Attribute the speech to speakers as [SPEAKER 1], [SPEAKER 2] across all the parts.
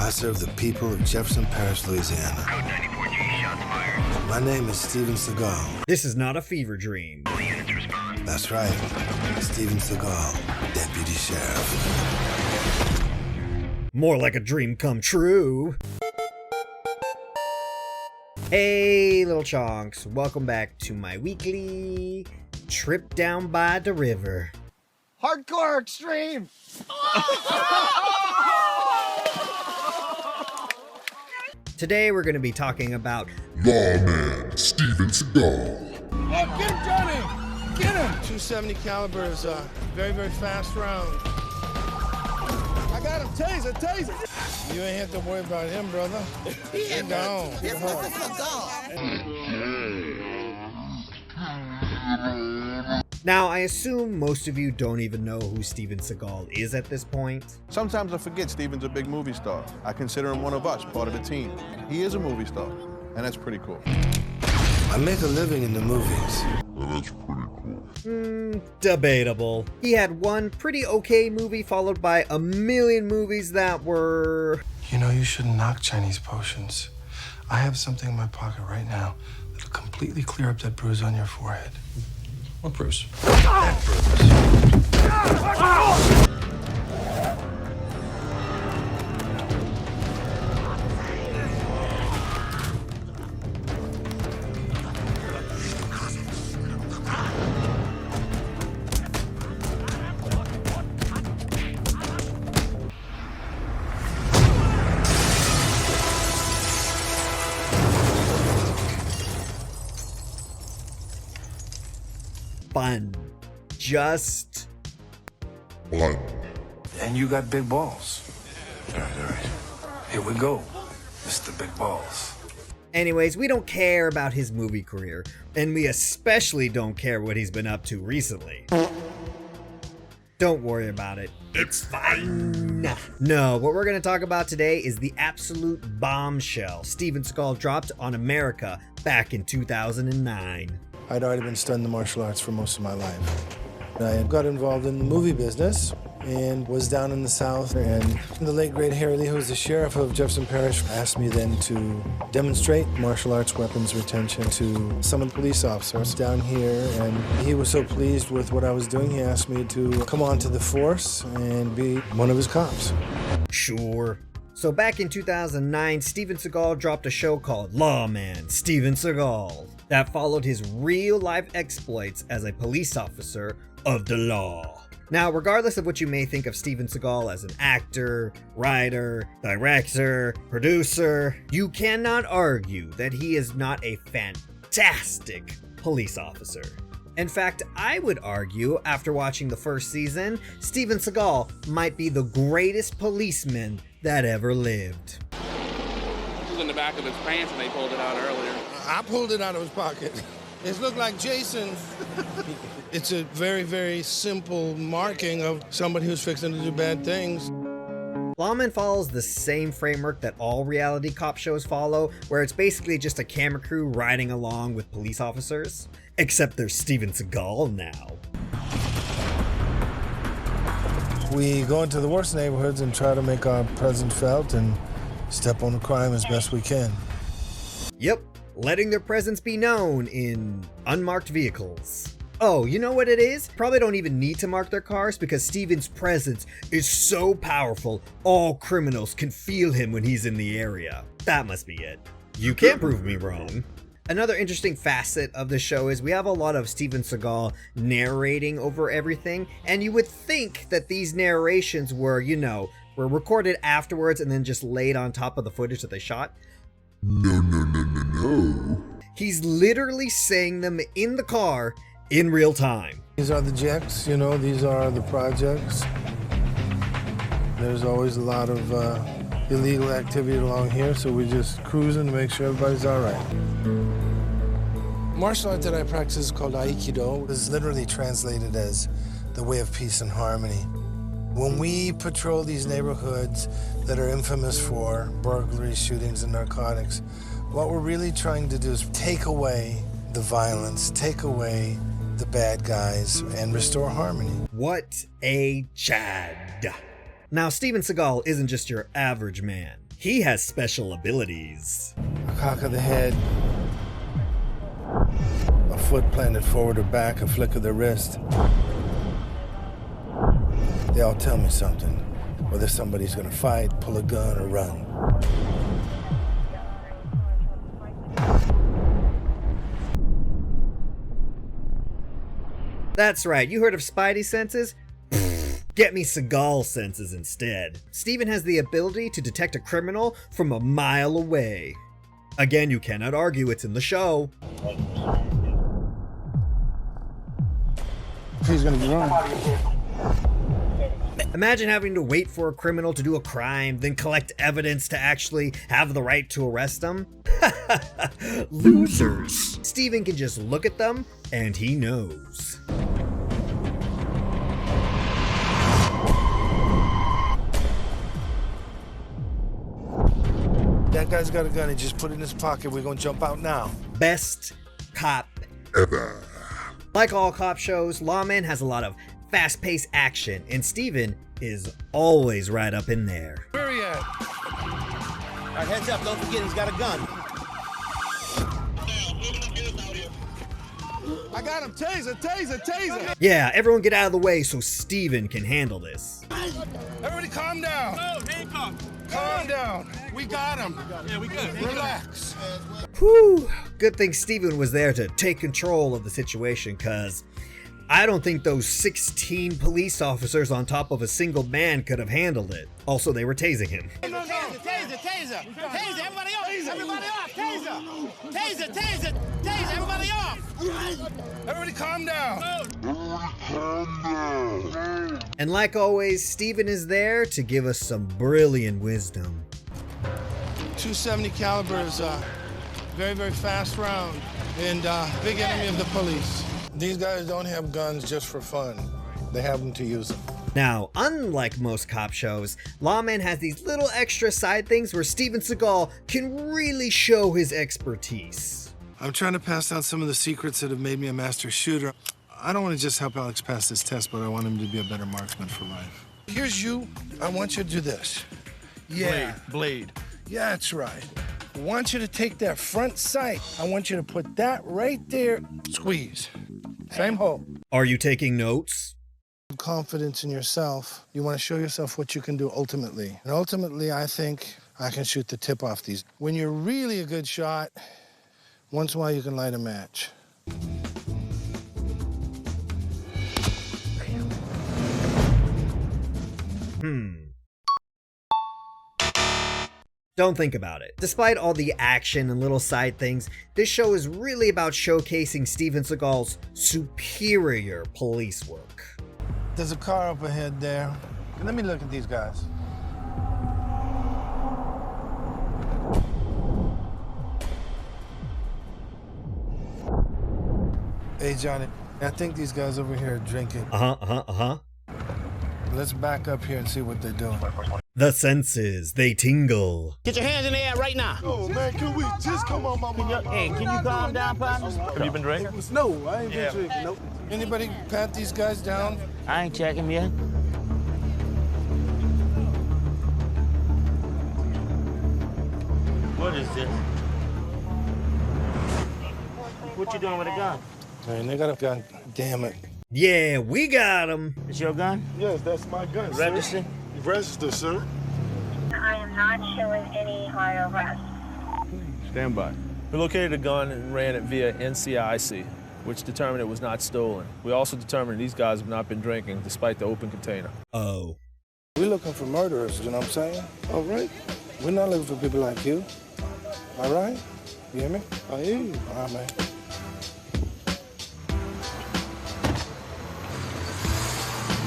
[SPEAKER 1] I serve the people of Jefferson Parish, Louisiana.
[SPEAKER 2] Code 94G, shots fired.
[SPEAKER 1] My name is Steven Seagal.
[SPEAKER 3] This is not a fever dream.
[SPEAKER 2] All units respond.
[SPEAKER 1] That's right. Steven Seagal, Deputy Sheriff.
[SPEAKER 3] More like a dream come true. Hey, little chonks. Welcome back to my weekly trip down by the river.
[SPEAKER 4] Hardcore extreme!
[SPEAKER 3] Today we're going to be talking about
[SPEAKER 5] Lawman, Steven Seagal.
[SPEAKER 4] Oh, get him, Johnny! Get him! 270 caliber is a very, very fast round. I got him. Taser! You ain't have to worry about him, brother. He's gone.
[SPEAKER 3] Now, I assume most of you don't even know who Steven Seagal is at this point.
[SPEAKER 6] Sometimes I forget Steven's a big movie star. I consider him one of us, part of the team. He is a movie star, and that's pretty cool.
[SPEAKER 1] I make a living in the movies.
[SPEAKER 5] That's pretty cool.
[SPEAKER 3] Debatable. He had one pretty okay movie followed by a million movies that were...
[SPEAKER 7] You know, you shouldn't knock Chinese potions. I have something in my pocket right now that'll completely clear up that bruise on your forehead.
[SPEAKER 8] What bruise?
[SPEAKER 3] fun. Just
[SPEAKER 5] One.
[SPEAKER 7] And you got big balls. All right. Here we go, Mr. Big Balls.
[SPEAKER 3] Anyways, we don't care about his movie career, and we especially don't care what he's been up to recently. Don't worry about it. It's fine. No, what we're going to talk about today is the absolute bombshell Steven Seagal dropped on America back in 2009.
[SPEAKER 1] I'd already been studying the martial arts for most of my life. I got involved in the movie business and was down in the South, and the late great Harry Lee, who was the sheriff of Jefferson Parish, asked me then to demonstrate martial arts weapons retention to some of the police officers down here, and he was so pleased with what I was doing, he asked me to come on to the force and be one of his cops.
[SPEAKER 3] Sure. So back in 2009, Steven Seagal dropped a show called Lawman, Steven Seagal, that followed his real-life exploits as a police officer of the law. Now, regardless of what you may think of Steven Seagal as an actor, writer, director, producer, you cannot argue that he is not a fantastic police officer. In fact, I would argue, after watching the first season, Steven Seagal might be the greatest policeman that ever lived.
[SPEAKER 9] It was in the back of his pants and they pulled it out earlier.
[SPEAKER 4] I pulled it out of his pocket. It looked like Jason. It's a very, very simple marking of somebody who's fixing to do bad things.
[SPEAKER 3] Lawman follows the same framework that all reality cop shows follow, where it's basically just a camera crew riding along with police officers. Except there's Steven Seagal now.
[SPEAKER 1] We go into the worst neighborhoods and try to make our presence felt and step on the crime as best we can.
[SPEAKER 3] Yep, letting their presence be known in unmarked vehicles. Oh, you know what it is? Probably don't even need to mark their cars because Steven's presence is so powerful, all criminals can feel him when he's in the area. That must be it. You can't prove me wrong. Another interesting facet of the show is we have a lot of Steven Seagal narrating over everything, and you would think that these narrations were, were recorded afterwards and then just laid on top of the footage that they shot.
[SPEAKER 5] No.
[SPEAKER 3] He's literally saying them in the car in real time.
[SPEAKER 1] These are the jacks, these are the projects. There's always a lot of illegal activity along here, so we're just cruising to make sure everybody's all right. Martial art that I practice is called Aikido. It's literally translated as the way of peace and harmony. When we patrol these neighborhoods that are infamous for burglaries, shootings, and narcotics, what we're really trying to do is take away the violence, take away the bad guys, and restore harmony.
[SPEAKER 3] What a Chad. Now, Steven Seagal isn't just your average man. he has special abilities.
[SPEAKER 1] A cock of the head, a foot planted forward or back, a flick of the wrist. They all tell me something, whether somebody's gonna fight, pull a gun, or run.
[SPEAKER 3] That's right, you heard of Spidey senses? Get me Seagal senses instead. Steven has the ability to detect a criminal from a mile away. Again, you cannot argue, it's in the show.
[SPEAKER 1] He's gonna run.
[SPEAKER 3] Imagine having to wait for a criminal to do a crime, then collect evidence to actually have the right to arrest them. Losers. Steven can just look at them, and he knows.
[SPEAKER 1] That guy's got a gun, he just put it in his pocket. We're gonna jump out now.
[SPEAKER 3] Best cop
[SPEAKER 5] Ever.
[SPEAKER 3] Like all cop shows, Lawman has a lot of fast-paced action, and Steven is always right up in there.
[SPEAKER 4] Where he at?
[SPEAKER 8] All right, heads up, don't forget he's got a gun.
[SPEAKER 4] I got him. Taser, taser, taser.
[SPEAKER 3] Yeah, everyone get out of the way so Steven can handle this.
[SPEAKER 4] Everybody calm down. Calm down. We got him.
[SPEAKER 9] Yeah, we good.
[SPEAKER 4] Relax.
[SPEAKER 3] Whew, good thing Steven was there to take control of the situation, cause I don't think those 16 police officers on top of a single man could have handled it. Also, they were tasing him.
[SPEAKER 8] Taser, taser, taser, taser, everybody off, everybody off, taser, taser, taser, taser, everybody off.
[SPEAKER 4] Everybody calm down.
[SPEAKER 3] And like always, Steven is there to give us some brilliant wisdom.
[SPEAKER 4] 270 caliber is a very, very fast round and big enemy of the police. These guys don't have guns just for fun. They have them to use them.
[SPEAKER 3] Now, unlike most cop shows, Lawman has these little extra side things where Steven Seagal can really show his expertise.
[SPEAKER 1] I'm trying to pass down some of the secrets that have made me a master shooter. I don't want to just help Alex pass this test, but I want him to be a better marksman for life. Here's you. I want you to do this. Yeah.
[SPEAKER 6] Blade.
[SPEAKER 1] Yeah, that's right. I want you to take that front sight. I want you to put that right there. Squeeze. Same hole.
[SPEAKER 3] Are you taking notes?
[SPEAKER 1] Confidence in yourself. You want to show yourself what you can do ultimately. And ultimately, I think I can shoot the tip off these. When you're really a good shot, once in a while you can light a match.
[SPEAKER 3] Don't think about it. Despite all the action and little side things, this show is really about showcasing Steven Seagal's superior police work.
[SPEAKER 1] There's a car up ahead there. Let me look at these guys. Hey, Johnny, I think these guys over here are drinking. Let's back up here and see what they're doing.
[SPEAKER 3] The senses, they tingle.
[SPEAKER 8] Get your hands in the air right now.
[SPEAKER 4] Oh, man, can we just come on, my
[SPEAKER 8] Hey, can you calm down, partner?
[SPEAKER 6] Have you been drinking?
[SPEAKER 4] No, I ain't been drinking. Nope.
[SPEAKER 1] Anybody pat these guys down?
[SPEAKER 8] I ain't checking yet. What is this? What you doing with a gun?
[SPEAKER 1] Man, they got a gun. Damn it.
[SPEAKER 3] Yeah, we got him.
[SPEAKER 8] It's your gun?
[SPEAKER 4] Yes, that's my gun,
[SPEAKER 8] Register?
[SPEAKER 4] Register, sir.
[SPEAKER 10] I am not showing any higher arrest.
[SPEAKER 6] Stand by.
[SPEAKER 11] We located a gun and ran it via NCIC, which determined it was not stolen. We also determined these guys have not been drinking despite the open container.
[SPEAKER 3] Oh.
[SPEAKER 1] We're looking for murderers, you know what I'm saying? All right. We're not looking for people like you. All right? You hear me? I hear you. All right, man.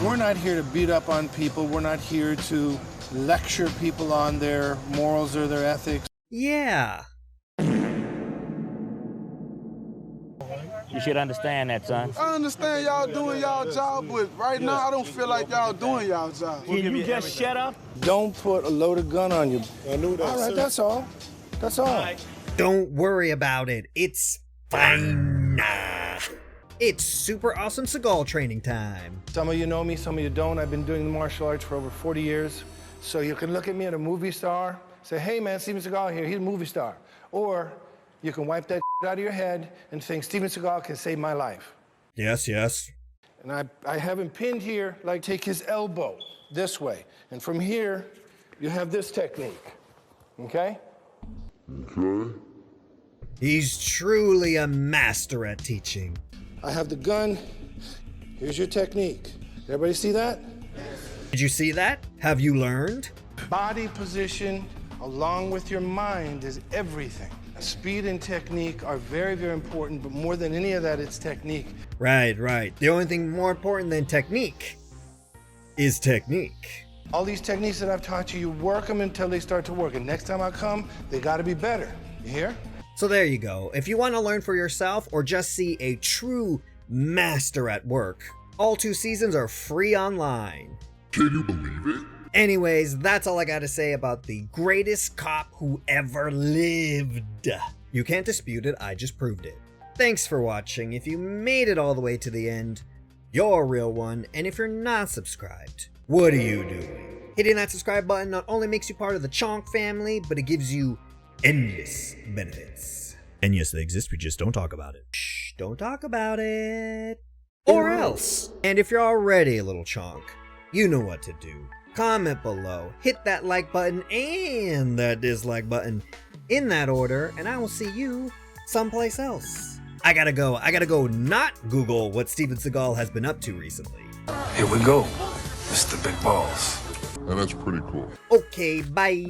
[SPEAKER 1] We're not here to beat up on people. We're not here to lecture people on their morals or their ethics.
[SPEAKER 3] Yeah.
[SPEAKER 8] You should understand that, son.
[SPEAKER 4] I understand y'all doing y'all job, but right now I don't feel like y'all doing y'all job.
[SPEAKER 8] Can you just shut up?
[SPEAKER 1] Don't put a loaded gun on you.
[SPEAKER 4] I knew that,
[SPEAKER 1] All right,
[SPEAKER 4] sir.
[SPEAKER 1] that's all. That's all.
[SPEAKER 3] Don't worry about it. It's fine. It's super awesome Seagal training time.
[SPEAKER 1] Some of you know me, some of you don't. I've been doing the martial arts for over 40 years.
[SPEAKER 4] So you can look at me at a movie star, say, hey man, Steven Seagal here, he's a movie star. Or you can wipe that out of your head and think Steven Seagal can save my life.
[SPEAKER 3] Yes, yes.
[SPEAKER 4] And I have him pinned here, like take his elbow this way. And from here, you have this technique, okay?
[SPEAKER 5] Okay.
[SPEAKER 3] He's truly a master at teaching.
[SPEAKER 4] I have the gun. Here's your technique. Everybody see that?
[SPEAKER 3] Did you see that? Have you learned?
[SPEAKER 4] Body position along with your mind is everything. Speed and technique are very, very important, but more than any of that, it's technique.
[SPEAKER 3] Right, right. The only thing more important than technique is technique.
[SPEAKER 4] All these techniques that I've taught you, you work them until they start to work. And next time I come, they gotta be better. You hear?
[SPEAKER 3] So there you go. If you want to learn for yourself or just see a true master at work, all 2 seasons are free online.
[SPEAKER 5] Can you believe it?
[SPEAKER 3] Anyways, that's all I gotta say about the greatest cop who ever lived. You can't dispute it, I just proved it. Thanks for watching. If you made it all the way to the end, you're a real one. And if you're not subscribed, what are you doing? Hitting that subscribe button not only makes you part of the Chonk family, but it gives you endless benefits. And yes, they exist, we just don't talk about it. Shh, don't talk about it. Or else. And if you're already a little chonk, you know what to do. Comment below, hit that like button and that dislike button in that order, and I will see you someplace else. I gotta go not Google what Steven Seagal has been up to recently.
[SPEAKER 7] Here we go, Mr. Big Balls.
[SPEAKER 5] And that's pretty cool.
[SPEAKER 3] Okay, bye.